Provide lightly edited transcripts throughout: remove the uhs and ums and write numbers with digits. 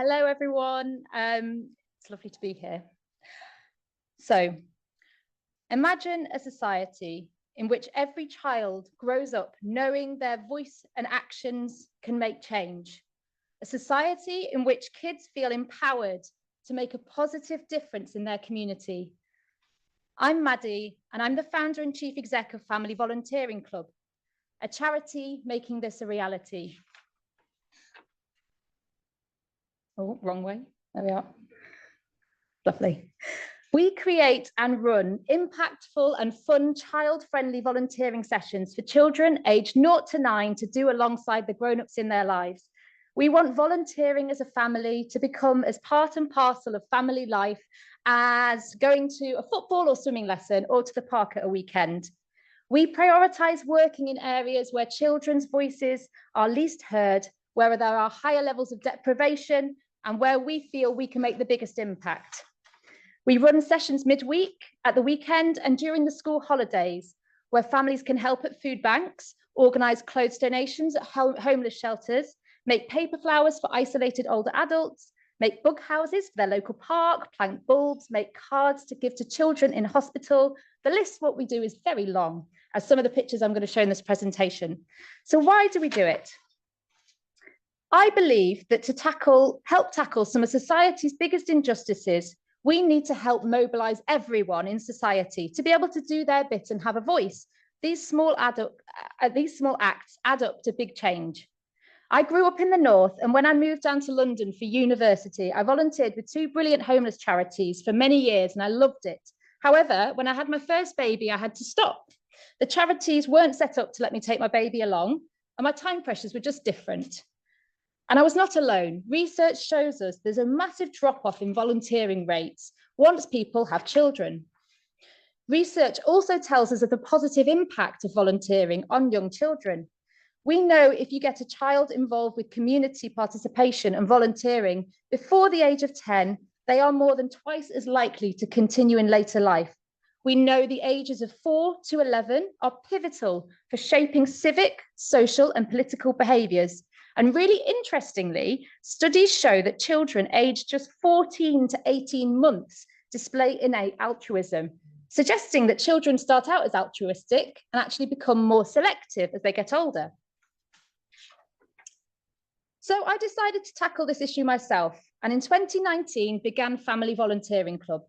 Hello, everyone. It's lovely to be here. So, imagine a society in which every child grows up knowing their voice and actions can make change. A society in which kids feel empowered to make a positive difference in their community. I'm Maddie, and I'm the founder and chief exec of Family Volunteering Club, a charity making this a reality. Oh, wrong way. There we are. Lovely. We create and run impactful and fun child-friendly volunteering sessions for children aged 0 to 9 to do alongside the grown-ups in their lives. We want volunteering as a family to become as part and parcel of family life as going to a football or swimming lesson or to the park at a weekend. We prioritise working in areas where children's voices are least heard, where there are higher levels of deprivation, and where we feel we can make the biggest impact. We run sessions midweek, at the weekend, and during the school holidays, where families can help at food banks, organise clothes donations at homeless shelters, make paper flowers for isolated older adults, make bug houses for their local park, plant bulbs, make cards to give to children in hospital. The list of what we do is very long, as some of the pictures I'm going to show in this presentation. So why do we do it? I believe that to help tackle some of society's biggest injustices, we need to help mobilise everyone in society to be able to do their bit and have a voice. These small acts add up to big change. I grew up in the north, and when I moved down to London for university, I volunteered with 2 brilliant homeless charities for many years, and I loved it. However, when I had my first baby, I had to stop. The charities weren't set up to let me take my baby along, and my time pressures were just different. And I was not alone. Research shows us there's a massive drop-off in volunteering rates once people have children. Research also tells us of the positive impact of volunteering on young children. We know if you get a child involved with community participation and volunteering before the age of 10, they are more than twice as likely to continue in later life. We know the ages of 4 to 11 are pivotal for shaping civic, social, and political behaviours. And really interestingly, studies show that children aged just 14 to 18 months display innate altruism, suggesting that children start out as altruistic and actually become more selective as they get older. So I decided to tackle this issue myself, and in 2019 began Family Volunteering Club.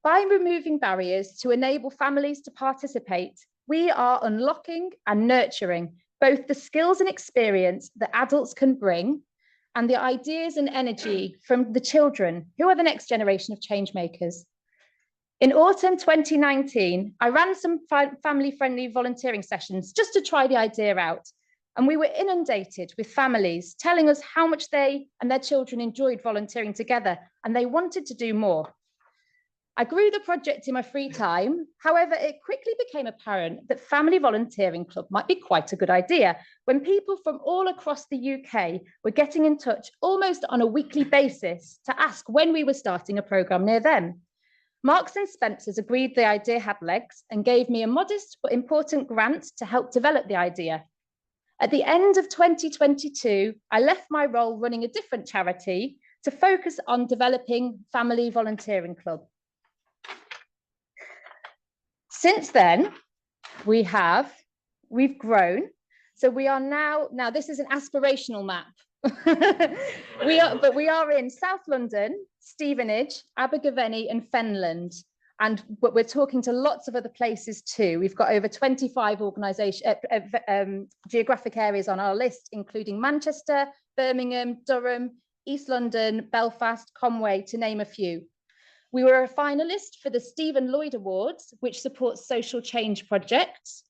By removing barriers to enable families to participate, we are unlocking and nurturing both the skills and experience that adults can bring and the ideas and energy from the children who are the next generation of change makers. In autumn 2019, I ran some family-friendly volunteering sessions just to try the idea out. And we were inundated with families telling us how much they and their children enjoyed volunteering together, and they wanted to do more. I grew the project in my free time. However, it quickly became apparent that Family Volunteering Club might be quite a good idea when people from all across the UK were getting in touch almost on a weekly basis to ask when we were starting a programme near them. Marks and Spencer's agreed the idea had legs and gave me a modest but important grant to help develop the idea. At the end of 2022, I left my role running a different charity to focus on developing Family Volunteering Club. Since then, we've grown. So we are now this is an aspirational map. we are in South London, Stevenage, Abergavenny and Fenland. But we're talking to lots of other places too. We've got over 25 geographic areas on our list, including Manchester, Birmingham, Durham, East London, Belfast, Conway, to name a few. We were a finalist for the Stephen Lloyd Awards, which supports social change projects.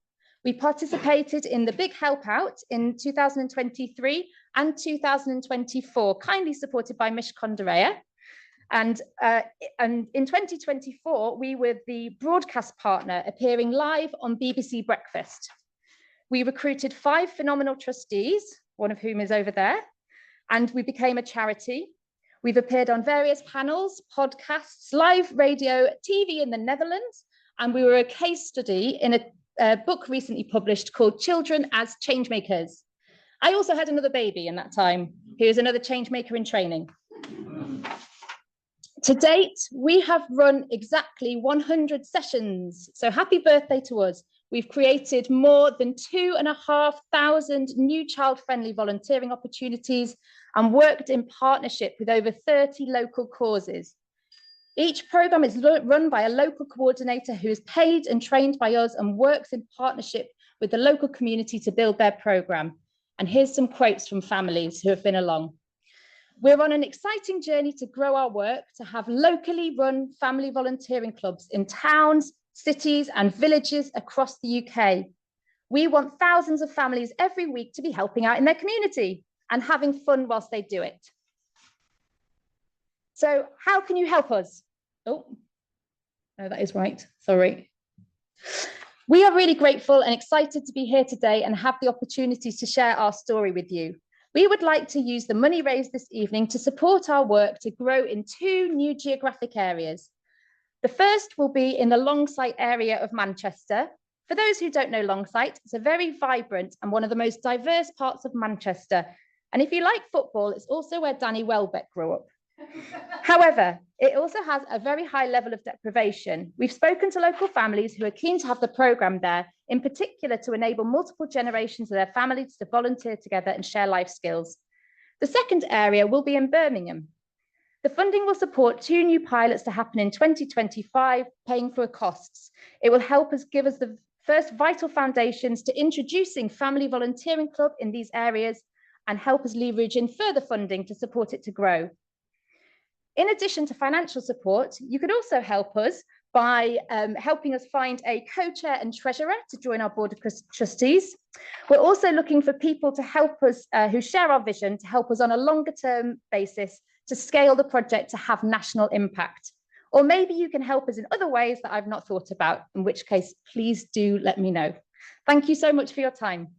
We participated in the Big Help Out in 2023 and 2024, kindly supported by Mish Kondareya. And in 2024, we were the broadcast partner appearing live on BBC Breakfast. We recruited 5 phenomenal trustees, one of whom is over there, and we became a charity. We've appeared on various panels, podcasts, live radio, TV in the Netherlands, and we were a case study in a book recently published called Children as Changemakers. I also had another baby in that time, who is another changemaker in training. To date, we have run exactly 100 sessions. So happy birthday to us. We've created more than 2,500 new child-friendly volunteering opportunities and worked in partnership with over 30 local causes. Each programme is run by a local coordinator who is paid and trained by us and works in partnership with the local community to build their programme. And here's some quotes from families who have been along. We're on an exciting journey to grow our work, to have locally run family volunteering clubs in towns, cities and villages across the UK. We want thousands of families every week to be helping out in their community and having fun whilst they do it. So how can you help us? Oh, no, that is right. Sorry. We are really grateful and excited to be here today and have the opportunity to share our story with you. We would like to use the money raised this evening to support our work to grow in 2 new geographic areas. The first will be in the Longsight area of Manchester. For those who don't know Longsight, it's a very vibrant and one of the most diverse parts of Manchester. And if you like football, it's also where Danny Welbeck grew up. However, it also has a very high level of deprivation. We've spoken to local families who are keen to have the programme there, in particular to enable multiple generations of their families to volunteer together and share life skills. The second area will be in Birmingham. The funding will support 2 new pilots to happen in 2025, paying for costs. It will help us give us the first vital foundations to introducing family volunteering club in these areas and help us leverage in further funding to support it to grow. In addition to financial support, you could also help us by helping us find a co-chair and treasurer to join our board of trustees. We're also looking for people to help us who share our vision to help us on a longer term basis to scale the project to have national impact. Or maybe you can help us in other ways that I've not thought about, in which case, please do let me know. Thank you so much for your time.